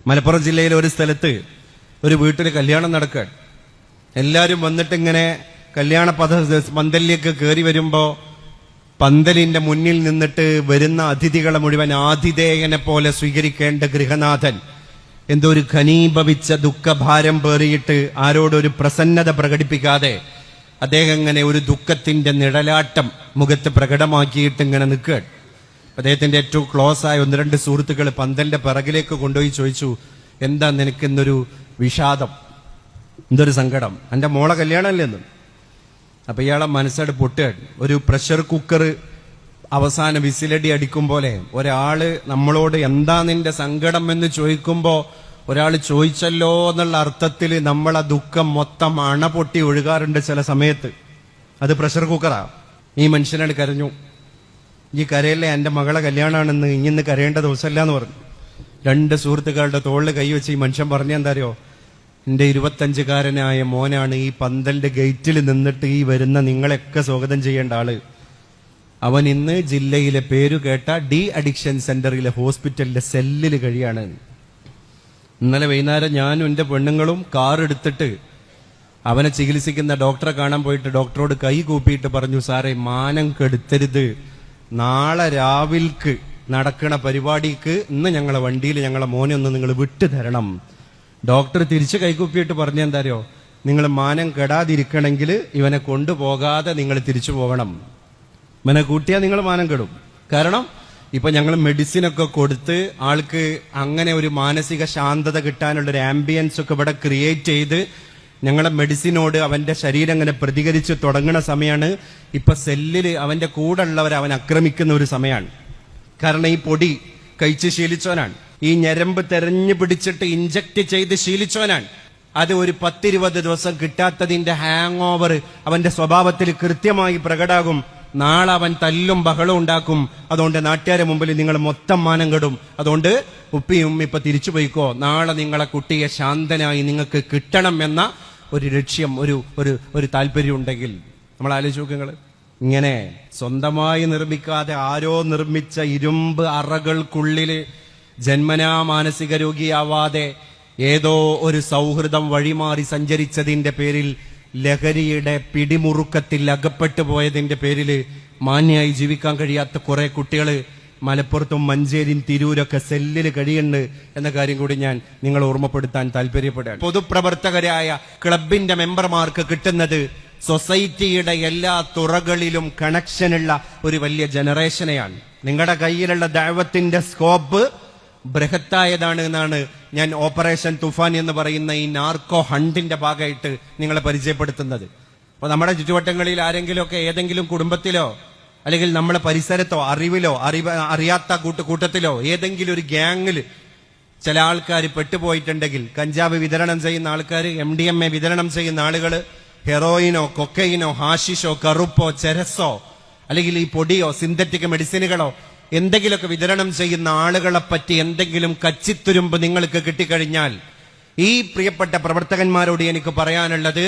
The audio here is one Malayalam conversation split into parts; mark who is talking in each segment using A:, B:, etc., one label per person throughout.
A: മലപ്പുറം ജില്ലയിലെ ഒരു സ്ഥലത്ത് ഒരു വീട്ടിൽ കല്യാണം നടക്കുകയാണ്. എല്ലാവരും വന്നിട്ട് ഇങ്ങനെ കല്യാണ പന്തലിലേക്ക് കയറി വരുമ്പോ പന്തലിന്റെ മുന്നിൽ നിന്നിട്ട് വരുന്ന അതിഥികളെ മുഴുവൻ ആതിഥേയനെ പോലെ സ്വീകരിക്കേണ്ട ഗൃഹനാഥൻ എന്തോ ഒരു ഘനീഭവിച്ച ദുഃഖഭാരം പേറിയിട്ട് ആരോടൊരു പ്രസന്നത പ്രകടിപ്പിക്കാതെ അദ്ദേഹം ഇങ്ങനെ ഒരു ദുഃഖത്തിന്റെ നിഴലാട്ടം മുഖത്ത് പ്രകടമാക്കിയിട്ട് ഇങ്ങനെ നിൽക്കുകയാണ്. അദ്ദേഹത്തിന്റെ ഏറ്റവും ക്ലോസ് ആയ 1-2 സുഹൃത്തുക്കൾ പന്തലിന്റെ പിറകിലേക്ക് കൊണ്ടുപോയി ചോദിച്ചു, എന്താ നിനക്കെന്നൊരു വിഷാദം, എന്തൊരു സങ്കടം, എന്റെ മോളെ കല്യാണമല്ലേന്ന്. അപ്പൊ ഇയാളെ മനസ്സോട് പൊട്ടുകയാണ്. ഒരു പ്രഷർ കുക്കർ അവസാന വിസിലടി അടിക്കും പോലെ ഒരാള് നമ്മളോട് എന്താ നിന്റെ സങ്കടം എന്ന് ചോദിക്കുമ്പോ ഒരാൾ ചോദിച്ചല്ലോ എന്നുള്ള അർത്ഥത്തിൽ നമ്മളെ ദുഃഖം മൊത്തം അണ പൊട്ടി ഒഴുകാറുണ്ട് ചില സമയത്ത്. അത് പ്രഷർ കുക്കറാ. ഈ മനുഷ്യനാണ് കരഞ്ഞു. ഈ കരയല്ലേ എന്റെ മകളെ കല്യാണമാണെന്ന്, ഇന്ന് കരയേണ്ട ദിവസമല്ല എന്ന് പറഞ്ഞു. 2 സുഹൃത്തുക്കളുടെ തോളിൽ കൈവച്ച് ഈ മനുഷ്യൻ പറഞ്ഞെന്താറിയോ, എന്റെ 25-കാരനായ മോനാണ് ഈ പന്തലിന്റെ ഗേറ്റിൽ നിന്നിട്ട് ഈ വരുന്ന നിങ്ങളെയൊക്കെ സ്വാഗതം ചെയ്യേണ്ട ആള്. അവൻ ഇന്ന് ജില്ലയിലെ പേരു കേട്ട ഡി അഡിക്ഷൻ സെന്ററിലെ ഹോസ്പിറ്റലിലെ സെല്ലിൽ കഴിയാണ്. ഇന്നലെ വൈകുന്നേരം ഞാനും എന്റെ പെണ്ണുങ്ങളും കാർ എടുത്തിട്ട് അവനെ ചികിത്സിക്കുന്ന ഡോക്ടറെ കാണാൻ പോയിട്ട് ഡോക്ടറോട് കൈ കൂപ്പിയിട്ട് പറഞ്ഞു, സാറേ മാനം കെടുത്തരുത്, നാളെ രാവിൽക്ക് നടക്കണ പരിപാടിക്ക് ഇന്ന് ഞങ്ങളെ വണ്ടിയിൽ ഞങ്ങളെ മോനെ ഒന്ന് നിങ്ങൾ വിട്ടു തരണം. ഡോക്ടർ തിരിച്ച് കൈകൂപ്പിയിട്ട് പറഞ്ഞെന്താരോ, നിങ്ങൾ മാനം കെടാതിരിക്കണമെങ്കിൽ ഇവനെ കൊണ്ടുപോകാതെ നിങ്ങൾ തിരിച്ചു പോകണം. ഇവനെ കൂട്ടിയാൽ നിങ്ങൾ മാനം കെടും. കാരണം ഇപ്പൊ ഞങ്ങൾ മെഡിസിനൊക്കെ കൊടുത്ത് ആൾക്ക് അങ്ങനെ ഒരു മാനസിക ശാന്തത കിട്ടാനുള്ളൊരു ആംബിയൻസ് ഒക്കെ ഇവിടെ ക്രിയേറ്റ് ചെയ്ത് ഞങ്ങളെ മെഡിസിനോട് അവന്റെ ശരീരം അങ്ങനെ പ്രതികരിച്ച് തുടങ്ങുന്ന സമയമാണ്. ഇപ്പൊ സെല്ലില് അവന്റെ കൂടെ ഉള്ളവർ അവൻ ആക്രമിക്കുന്ന ഒരു സമയമാണ്. കാരണം ഈ പൊടി കഴിച്ച് ശീലിച്ചവനാണ്, ഈ ഞരമ്പ് തെരഞ്ഞു പിടിച്ചിട്ട് ഇഞ്ചക്ട് ചെയ്ത് ശീലിച്ചവനാണ്. അത് ഒരു 10-20 ദിവസം കിട്ടാത്തതിന്റെ ഹാങ് ഓവർ അവന്റെ സ്വഭാവത്തിൽ കൃത്യമായി പ്രകടാകും. നാളെ അവൻ തല്ലും ബഹളം ഉണ്ടാക്കും. അതുകൊണ്ട് നാട്ടുകാരെ മുമ്പിൽ നിങ്ങൾ മൊത്തം മാനം കെടും. അതുകൊണ്ട് ഉപ്പിയും ഇപ്പൊ തിരിച്ചു പോയിക്കോ, നാളെ നിങ്ങളെ കുട്ടിയെ ശാന്തനായി നിങ്ങൾക്ക് കിട്ടണം എന്ന ഒരു ലക്ഷ്യം, ഒരു താല്പര്യം ഉണ്ടെങ്കിൽ നമ്മൾ ആലോചിച്ച് നോക്കുങ്ങൾ. ഇങ്ങനെ സ്വന്തമായി നിർമ്മിക്കാതെ ആരോ നിർമ്മിച്ച ഇരുമ്പ് അറകൾക്കുള്ളില് ജന്മനാ മാനസിക രോഗിയാവാതെ ഏതോ ഒരു സൗഹൃദം വഴിമാറി സഞ്ചരിച്ചതിന്റെ പേരിൽ ലഹരിയുടെ പിടിമുറുക്കത്തിൽ അകപ്പെട്ടു പോയതിന്റെ പേരില് മാന്യായി ജീവിക്കാൻ കഴിയാത്ത കുറെ കുട്ടികള് മലപ്പുറത്തും മഞ്ചേരിയും തിരൂരൊക്കെ സെല്ലിൽ കഴിയുന്നുണ്ട് എന്ന കാര്യം കൂടി ഞാൻ നിങ്ങളെ ഓർമ്മപ്പെടുത്താൻ താല്പര്യപ്പെടുകയാണ്. പൊതുപ്രവർത്തകരായ ക്ലബിന്റെ മെമ്പർമാർക്ക് കിട്ടുന്നത് സൊസൈറ്റിയുടെ എല്ലാ തുറകളിലും കണക്ഷനുള്ള ഒരു വലിയ ജനറേഷനെയാണ്. നിങ്ങളുടെ കയ്യിലുള്ള ദഅവത്തിന്റെ സ്കോപ്പ് ബൃഹത്തായതാണ് എന്നാണ് ഞാൻ ഓപ്പറേഷൻ തുഫാൻ എന്ന് പറയുന്ന ഈ നാർക്കോ ഹണ്ടിന്റെ ഭാഗമായിട്ട് നിങ്ങളെ പരിചയപ്പെടുത്തുന്നത്. അപ്പൊ നമ്മുടെ ചുറ്റുവട്ടങ്ങളിൽ ആരെങ്കിലുമൊക്കെ ഏതെങ്കിലും കുടുംബത്തിലോ അല്ലെങ്കിൽ നമ്മളെ പരിസരത്തോ അറിവിലോ അറിയാത്ത കൂട്ടത്തിലോ ഏതെങ്കിലും ഒരു ഗ്യാങ്ങിൽ ചില ആൾക്കാർ പെട്ടുപോയിട്ടുണ്ടെങ്കിൽ, കഞ്ചാവ് വിതരണം ചെയ്യുന്ന ആൾക്കാർ, MDMA വിതരണം ചെയ്യുന്ന ആളുകൾ, ഹെറോയിനോ കൊക്കൈനോ ഹാഷിഷോ കറുപ്പോ ചെരസോ അല്ലെങ്കിൽ ഈ പൊടിയോ സിന്തറ്റിക് മെഡിസിനുകളോ എന്തെങ്കിലുമൊക്കെ വിതരണം ചെയ്യുന്ന ആളുകളെ പറ്റി എന്തെങ്കിലും കച്ചിത്തുരുമ്പ് നിങ്ങൾക്ക് കിട്ടിക്കഴിഞ്ഞാൽ ഈ പ്രിയപ്പെട്ട പ്രവർത്തകന്മാരോട് എനിക്ക് പറയാനുള്ളത്,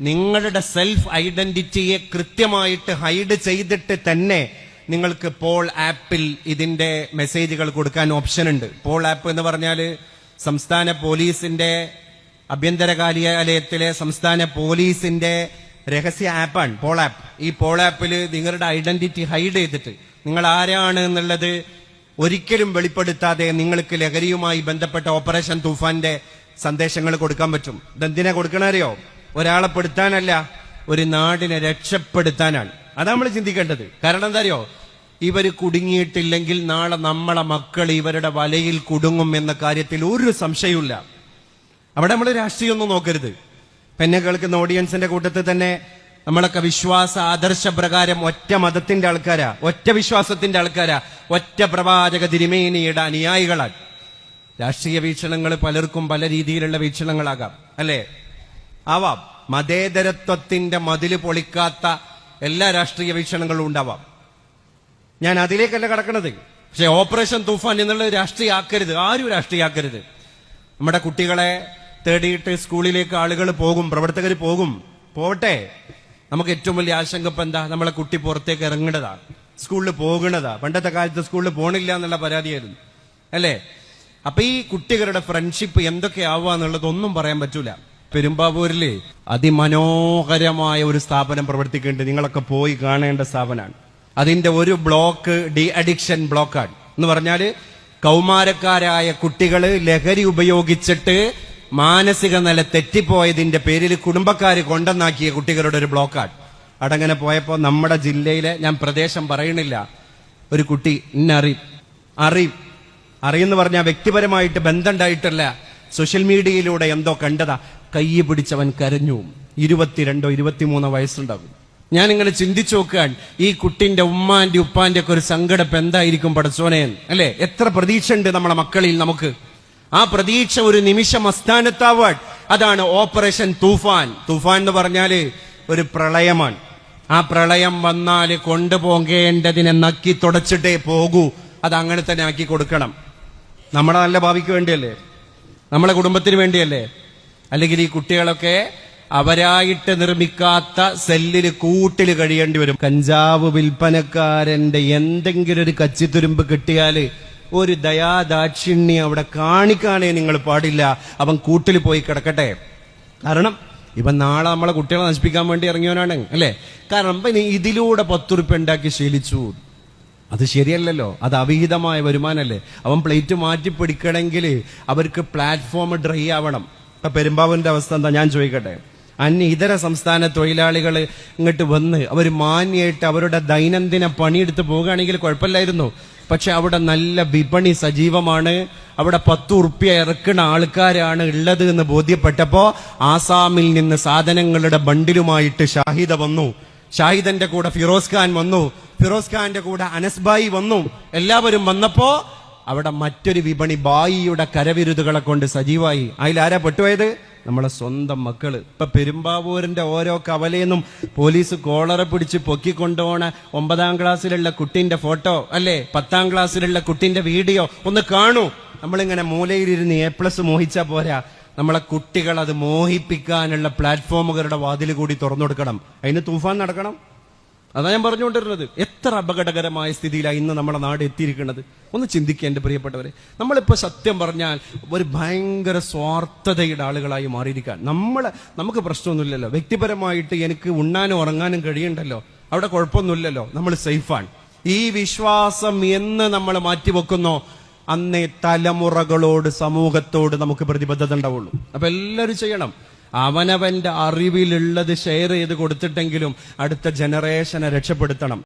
A: നിങ്ങളുടെ സെൽഫ് ഐഡന്റിറ്റിയെ കൃത്യമായിട്ട് ഹൈഡ് ചെയ്തിട്ട് തന്നെ നിങ്ങൾക്ക് പോൾ ആപ്പിൽ ഇതിന്റെ മെസ്സേജുകൾ കൊടുക്കാൻ ഓപ്ഷൻ ഉണ്ട്. പോൾ ആപ്പ് എന്ന് പറഞ്ഞാൽ സംസ്ഥാന പോലീസിന്റെ ആഭ്യന്തര കാര്യാലയത്തിലെ സംസ്ഥാന പോലീസിന്റെ രഹസ്യ ആപ്പാണ് പോൾ ആപ്പ്. ഈ പോൾ ആപ്പിൽ നിങ്ങളുടെ ഐഡന്റിറ്റി ഹൈഡ് ചെയ്തിട്ട് നിങ്ങൾ ആരാണ് എന്നുള്ളത് ഒരിക്കലും വെളിപ്പെടുത്താതെ നിങ്ങൾക്ക് ലഹരിയുമായി ബന്ധപ്പെട്ട ഓപ്പറേഷൻ തൂഫാന്റെ സന്ദേശങ്ങൾ കൊടുക്കാൻ പറ്റും. ഇതെന്തിനാ കൊടുക്കണറിയോ? ഒരാളെ പെടുത്താനല്ല, ഒരു നാടിനെ രക്ഷപ്പെടുത്താനാണ്. അതാ നമ്മൾ ചിന്തിക്കേണ്ടത്. കാരണം എന്താ അറിയോ, ഇവര് കുടുങ്ങിയിട്ടില്ലെങ്കിൽ നാളെ നമ്മളെ മക്കൾ ഇവരുടെ വലയിൽ കുടുങ്ങും എന്ന കാര്യത്തിൽ ഒരു സംശയമില്ല. അവിടെ നമ്മൾ രാഷ്ട്രീയമൊന്നും നോക്കരുത്. എന്നെ കേൾക്കുന്ന ഓഡിയൻസിന്റെ കൂട്ടത്തിൽ തന്നെ നമ്മളൊക്കെ വിശ്വാസ ആദർശ പ്രകാരം ഒറ്റ മതത്തിന്റെ ആൾക്കാരാ, ഒറ്റ വിശ്വാസത്തിന്റെ ആൾക്കാരാ, ഒറ്റ പ്രവാചക തിരുമേനിയുടെ അനുയായികളാണ്. രാഷ്ട്രീയ വീക്ഷണങ്ങൾ പലർക്കും പല രീതിയിലുള്ള വീക്ഷണങ്ങളാകാം, അല്ലേ? ആവാം. മതേതരത്വത്തിന്റെ മതില് പൊളിക്കാത്ത എല്ലാ രാഷ്ട്രീയ വീക്ഷണങ്ങളും ഉണ്ടാവാം. ഞാൻ അതിലേക്കല്ല കടക്കണത്. പക്ഷെ ഓപ്പറേഷൻ തൂഫാൻ എന്നുള്ളത് രാഷ്ട്രീയമാക്കരുത്, ആരും രാഷ്ട്രീയമാക്കരുത്. നമ്മുടെ കുട്ടികളെ തേടിയിട്ട് സ്കൂളിലേക്ക് ആളുകൾ പോകും, പ്രവർത്തകർ പോകും, പോവട്ടെ. നമുക്ക് ഏറ്റവും വലിയ ആശങ്ക ഇപ്പൊ എന്താ? നമ്മളെ കുട്ടി പുറത്തേക്ക് ഇറങ്ങേണ്ടതാ, സ്കൂളിൽ പോകണതാ. പണ്ടത്തെ കാലത്ത് സ്കൂളിൽ പോണില്ല എന്നുള്ള പരാതിയായിരുന്നു, അല്ലേ? അപ്പൊ ഈ കുട്ടികളുടെ ഫ്രണ്ട്ഷിപ്പ് എന്തൊക്കെ ആവുക എന്നുള്ളതൊന്നും പറയാൻ പറ്റൂല. പെരുമ്പാവൂരില് അതിമനോഹരമായ ഒരു സ്ഥാപനം പ്രവർത്തിക്കുന്നുണ്ട്. നിങ്ങളൊക്കെ പോയി കാണേണ്ട സ്ഥാപനമാണ്. അതിന്റെ ഒരു ബ്ലോക്ക് ഡി അഡിക്ഷൻ ബ്ലോക്കാണ്. എന്ന് പറഞ്ഞാല് കൗമാരക്കാരായ കുട്ടികള് ലഹരി ഉപയോഗിച്ചിട്ട് മാനസിക നില തെറ്റിപ്പോയതിന്റെ പേരിൽ കുടുംബക്കാര് കൊണ്ടെന്നാക്കിയ കുട്ടികളുടെ ഒരു ബ്ലോക്കാണ്. അടങ്ങനെ പോയപ്പോ നമ്മുടെ ജില്ലയിലെ, ഞാൻ പ്രദേശം പറയണില്ല, ഒരു കുട്ടി അറിയെന്ന് പറഞ്ഞാൽ വ്യക്തിപരമായിട്ട് ബന്ധമുണ്ടായിട്ടല്ല, സോഷ്യൽ മീഡിയയിലൂടെ എന്തോ കണ്ടതാ, കൈ പിടിച്ചവൻ കരഞ്ഞു. 22 or 23 വയസ്സുണ്ടാകും. ഞാനിങ്ങനെ ചിന്തിച്ചു നോക്കാൻ, ഈ കുട്ടിന്റെ ഉമ്മാന്റെ ഉപ്പാന്റെ ഒക്കെ ഒരു സങ്കടം എന്തായിരിക്കും പടച്ചോനെ, അല്ലെ? എത്ര പ്രതീക്ഷ ഉണ്ട് നമ്മളെ മക്കളിൽ നമുക്ക്. ആ പ്രതീക്ഷ ഒരു നിമിഷം അസ്ഥാനത്താവാൻ. അതാണ് ഓപ്പറേഷൻ തൂഫാൻ. തൂഫാൻ എന്ന് പറഞ്ഞാല് ഒരു പ്രളയമാണ്. ആ പ്രളയം വന്നാല് കൊണ്ടുപോകേണ്ടതിനെ നക്കി തുടച്ചിട്ടേ പോകൂ. അത് അങ്ങനെ തന്നെ ആക്കി കൊടുക്കണം. നമ്മുടെ നല്ല ഭാവിക്ക് വേണ്ടിയല്ലേ, നമ്മളെ കുടുംബത്തിന് വേണ്ടിയല്ലേ? അല്ലെങ്കിൽ ഈ കുട്ടികളൊക്കെ അവരായിട്ട് നിർമ്മിക്കാത്ത സെല്ലില് കൂട്ടില് കഴിയേണ്ടി വരും. കഞ്ചാവ് വിൽപ്പനക്കാരന്റെ എന്തെങ്കിലും ഒരു കച്ചിത്തുരുമ്പ് കിട്ടിയാല് ഒരു ദയാദാക്ഷിണ്യം അവിടെ കാണിക്കാനേ നിങ്ങൾ പാടില്ല. അവൻ കൂട്ടിൽ പോയി കിടക്കട്ടെ. കാരണം ഇവൻ നാളെ നമ്മളെ കുട്ടികളെ നശിപ്പിക്കാൻ വേണ്ടി ഇറങ്ങിയവനാണ്, അല്ലെ? കാരണം ഇനി ഇതിലൂടെ 10 ഉറുപ്പ്യ ഉണ്ടാക്കി ശീലിച്ചു. അത് ശരിയല്ലല്ലോ, അത് അവിഹിതമായ വരുമാനല്ലേ. അവൻ പ്ലേറ്റ് മാറ്റി പിടിക്കണമെങ്കിൽ അവർക്ക് പ്ലാറ്റ്ഫോം ഡ്രൈ ആവണം. ഇപ്പൊ പെരുമ്പാവൂരിന്റെ അവസ്ഥ എന്താ ഞാൻ ചോദിക്കട്ടെ? ഇതര സംസ്ഥാന തൊഴിലാളികൾ ഇങ്ങോട്ട് വന്ന് അവർ മാന്യായിട്ട് അവരുടെ ദൈനംദിന പണിയെടുത്ത് പോകുകയാണെങ്കിൽ കുഴപ്പമില്ലായിരുന്നു. പക്ഷെ അവിടെ നല്ല വിപണി സജീവമാണ്, അവിടെ 10 ഉറുപ്പ്യ ഇറക്കുന്ന ആൾക്കാരാണ് ഉള്ളത് എന്ന് ബോധ്യപ്പെട്ടപ്പോ ആസാമിൽ നിന്ന് സാധനങ്ങളുടെ ബണ്ടിലുമായിട്ട് ഷാഹിദ വന്നു. ഷാഹിദന്റെ കൂടെ ഫിറോസ് ഖാൻ വന്നു. ഫിറോസ് ഖാന്റെ കൂടെ അനസ് ബായി വന്നു. എല്ലാവരും വന്നപ്പോ അവിടെ മറ്റൊരു വിപണി ബായിയുടെ കരവിരുതുകളെ കൊണ്ട് സജീവായി. അതിലാരാ പെട്ടുപോയത്? നമ്മളെ സ്വന്തം മക്കള്. ഇപ്പൊ പെരുമ്പാവൂരിന്റെ ഓരോ കവലയെന്നും പോലീസ് കോളറെ പിടിച്ച് പൊക്കിക്കൊണ്ടുപോണ 9ാം ക്ലാസ്സിലുള്ള കുട്ടിന്റെ ഫോട്ടോ, അല്ലെ 10ാം ക്ലാസ്സിലുള്ള കുട്ടിന്റെ വീഡിയോ ഒന്ന് കാണൂ. നമ്മളിങ്ങനെ മൂലയിലിരുന്ന് A+ മോഹിച്ചാ പോരാ, നമ്മളെ കുട്ടികൾ അത് മോഹിപ്പിക്കാനുള്ള പ്ലാറ്റ്ഫോമുകളുടെ വാതിൽ കൂടി തുറന്നു കൊടുക്കണം. അതിന് തൂഫാൻ നടക്കണം. അതാ ഞാൻ പറഞ്ഞുകൊണ്ടിരുന്നത്. എത്ര അപകടകരമായ സ്ഥിതിയിലാണ് ഇന്ന് നമ്മുടെ നാട് എത്തിയിരിക്കുന്നത്. ഒന്ന് ചിന്തിക്കുക എന്റെ പ്രിയപ്പെട്ടവരെ. നമ്മളിപ്പോ സത്യം പറഞ്ഞാൽ ഒരു ഭയങ്കര സ്വാർത്ഥതയുടെ ആളുകളായി മാറിയിരിക്കാൻ. നമുക്ക് പ്രശ്നമൊന്നുമില്ലല്ലോ. വ്യക്തിപരമായിട്ട് എനിക്ക് ഉണ്ണാനും ഉറങ്ങാനും കഴിയണ്ടല്ലോ, അവിടെ കുഴപ്പമൊന്നുമില്ലല്ലോ, നമ്മൾ സേഫാണ്. ഈ വിശ്വാസം എന്ന് നമ്മൾ മാറ്റിവെക്കുന്നോ അന്നേ തലമുറകളോട്, സമൂഹത്തോട് നമുക്ക് പ്രതിബദ്ധത ഉണ്ടാവുള്ളൂ. അപ്പൊ എല്ലാവരും ചെയ്യണം. അവനവന്റെ അറിവിലുള്ളത് ഷെയർ ചെയ്ത് കൊടുത്തിട്ടെങ്കിലും അടുത്ത ജനറേഷനെ രക്ഷപ്പെടുത്തണം.